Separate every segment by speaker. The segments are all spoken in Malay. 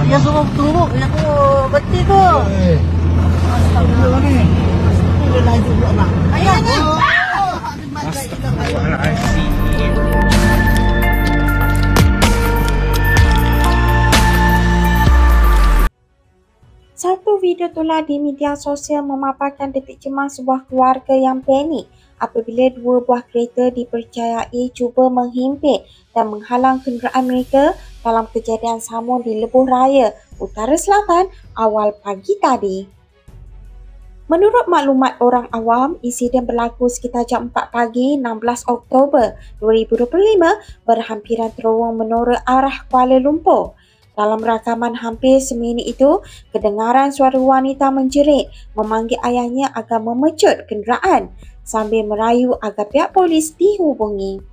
Speaker 1: Dia suruh tunggu, aku berhenti tu. Astagfirullah ni. Dia laju pula bang. Ayah ni.
Speaker 2: Astagfirullahaladzim.
Speaker 3: Satu video tular di media sosial memaparkan detik cemas sebuah keluarga yang panik apabila dua buah kereta dipercayai cuba menghimpit dan menghalang kenderaan mereka dalam kejadian sama di Lebuh Raya, Utara Selatan awal pagi tadi. Menurut maklumat orang awam, insiden berlaku sekitar jam 4 pagi 16 Oktober 2025 berhampiran terowong Menora arah Kuala Lumpur. Dalam rakaman hampir seminit itu, kedengaran suara wanita menjerit memanggil ayahnya agar memecut kenderaan sambil merayu agar pihak polis dihubungi.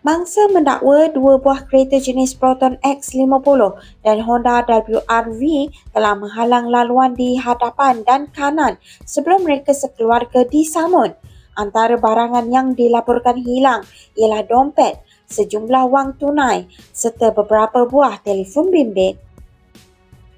Speaker 3: Mangsa mendakwa dua buah kereta jenis Proton X50 dan Honda WR-V telah menghalang laluan di hadapan dan kanan sebelum mereka sekeluarga disamun. Antara barangan yang dilaporkan hilang ialah dompet, sejumlah wang tunai serta beberapa buah telefon bimbit.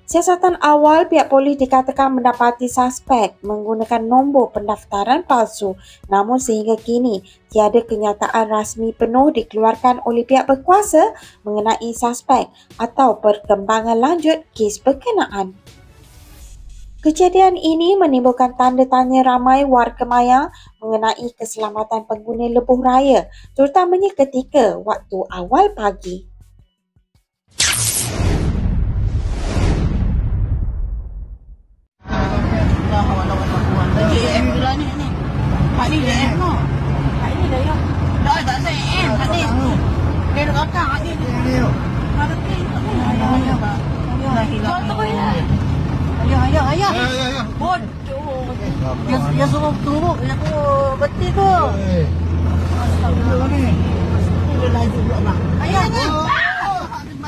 Speaker 3: Siasatan awal pihak polis dikatakan mendapati suspek menggunakan nombor pendaftaran palsu, namun sehingga kini tiada kenyataan rasmi penuh dikeluarkan oleh pihak berkuasa mengenai suspek atau perkembangan lanjut kes berkenaan. Kejadian ini menimbulkan tanda tanya ramai warga maya mengenai keselamatan pengguna Lebuh Raya, terutamanya ketika waktu awal pagi.
Speaker 1: Pak ni dah no. Pak ni dah ya. Dah tak saya Pak ni. Dia dekat belakang Pak ni. Mana tu? Ayah Pak. Ayah. Bodoh. Dia suruh tunggu, aku berhenti tu. Astagfirullah ni. Dia laju pula bang. Ayah ni.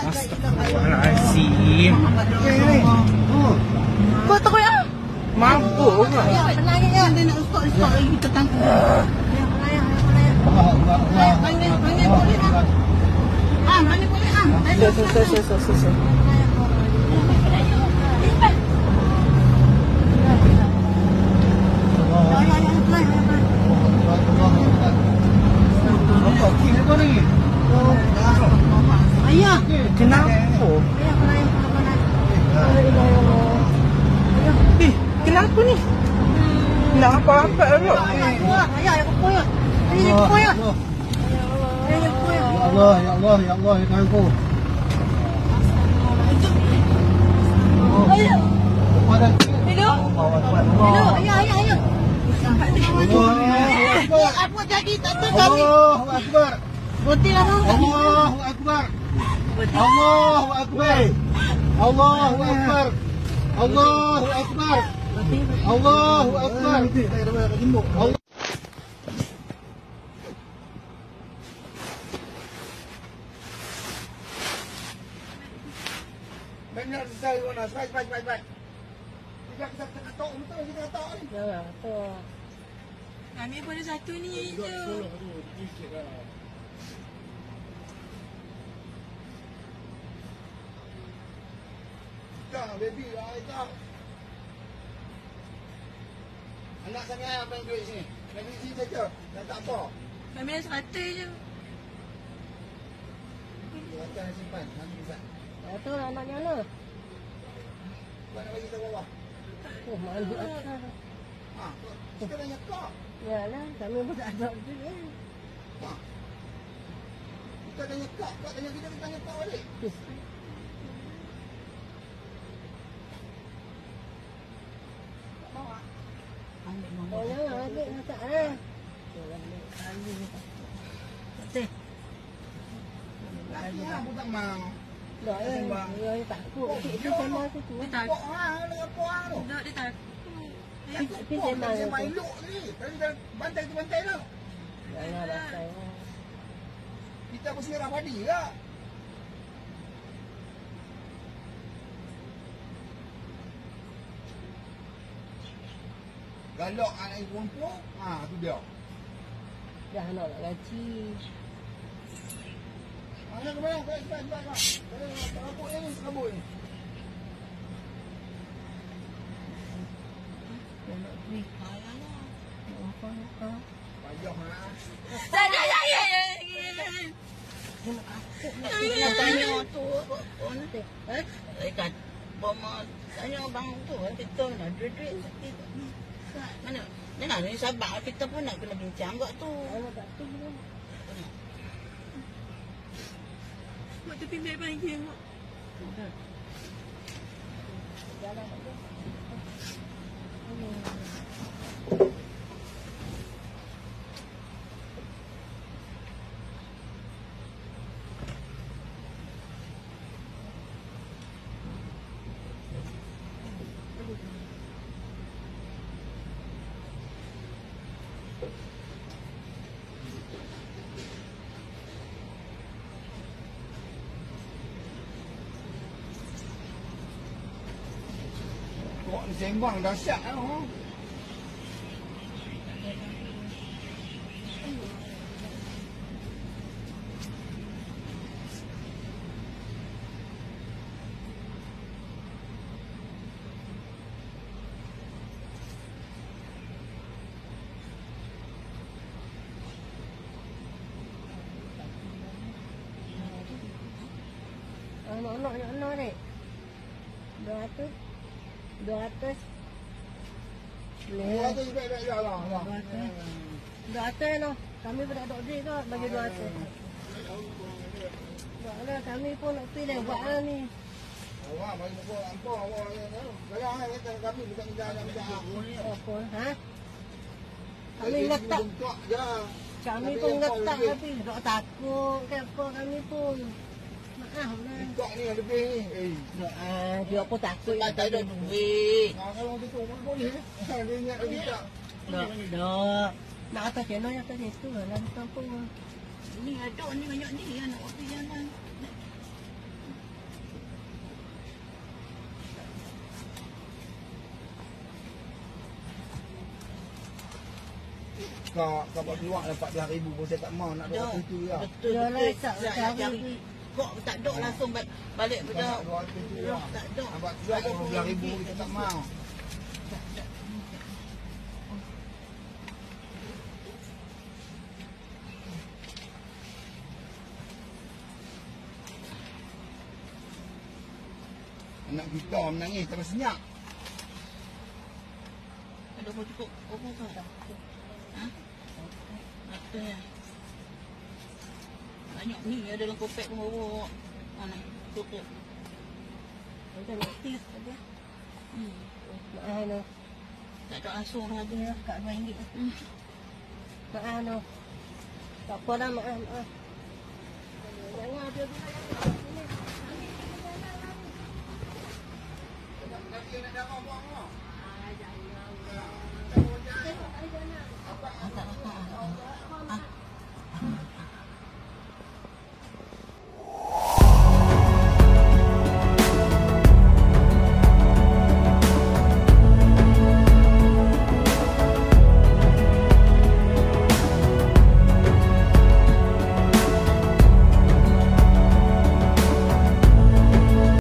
Speaker 2: Astagfirullahaladzim.
Speaker 1: Kau tahu ya?
Speaker 2: Mampu ke?
Speaker 1: Ya, penanya dia nak stok lagi kita tangkap. Ya, penanya. Panggil polis ah. Panggil polis ah. Selesai. Ayah,
Speaker 2: Kenapa? Kenapa ni? Nak apa-apa tu?
Speaker 1: Ayah, aku koyak. Ayah, koyak.
Speaker 4: Ya Allah, ya Tuhan ku.
Speaker 1: Ayah.
Speaker 4: Kepada
Speaker 1: Hello. Hello, ayah. Apa jadi tak tahu kami.
Speaker 4: Allahu Akbar.
Speaker 1: Berhenti lah dulu.
Speaker 4: Allahu Akbar. Allahu Akbar. Allahu Akbar. Allahu Akbar. Allahu Akbar. Allah. Benar saya guna. Baik. Kita ketok betul kita ketok ni.
Speaker 1: Ya, betul. Kami boleh satu ni je.
Speaker 4: Dah, baby, dah. Anak sangat apa yang duit sini? Bagi sini saja. Dah tak apa.
Speaker 1: Kami dah 100 je.
Speaker 4: Kita simpan. Nanti bisa.
Speaker 1: Betul anaknya lah.
Speaker 4: Buat nak bagi ke bawah.
Speaker 1: Oh, malu atas.
Speaker 4: Kita dah nyekak.
Speaker 1: Yalah, kami pun tak ada tu ya.
Speaker 4: Kita dah nyekak. Kau tanya kita nyekak balik.
Speaker 1: Oh, jangan ambil masak lah. Betul.
Speaker 4: Lagi lah, bukan mau.
Speaker 1: Tak ya, dia takut. Itu sama tu. Dia takut.
Speaker 4: Apa tu?
Speaker 1: Dia takut.
Speaker 4: Dia main elok ni. Tadi dah bantai tu bantai lah.
Speaker 1: Jangan bantai.
Speaker 4: Kita mesti padi lah. Galak anak ibu perempuan, tu dia.
Speaker 1: Dah nak gaji.
Speaker 4: Anak ke mana? Cepat. Kabut ni, kabut ni. Payah lah.
Speaker 1: Nak tanya tu nanti. Ikan boma tanya abang tu kita nak duit mana? Jangan ni sabar kita pun nak kena bincang kat tu.
Speaker 2: Mak tu pindah bagi mak.
Speaker 4: Kok ni sembang dahsyat lah.
Speaker 1: Anak ni. 200.
Speaker 4: Dua tu baik-baik je lah.
Speaker 1: 200 noh. Kami pun tak ada duit ke bagi 200. Buatlah kami pun nak pilih buat lah ni.
Speaker 4: Awak bagi muka apa awak tahu. Kalau hang kata kami bukan minta.
Speaker 1: Apa ha? Kami letak
Speaker 4: je.
Speaker 1: kami pun letak tapi tak takut ke apa kami pun. Maaf lah.
Speaker 4: Kok ni lebih ni.
Speaker 1: Dia pun takut tak ada duit.
Speaker 4: Kalau gitu pun boleh. Dia ingat lagi tak.
Speaker 1: Tak. Nak atas channel yang atas itu lah. Lantar pun. Ni ada ni banyak ni. Nak apa jangan.
Speaker 4: Kau buat keluar dapat 2,000 pun saya tak mau nak buat itu lah.
Speaker 1: Betul cari. Kok tak ada langsung balik pada. Tak ada.
Speaker 4: Nampak keluar 12,000 kita tak mau. Anak kita menangis tak senyap.
Speaker 1: Ada pun cukup. Apa tak? Ha? Apa ya? Banyak ni ada dalam kopek pun bawa. Mana? Cukup. Ada notis ada. Mana? Tak ada asuh ada kat RM2. Mana? Tak apa dah maaf. Jangan ada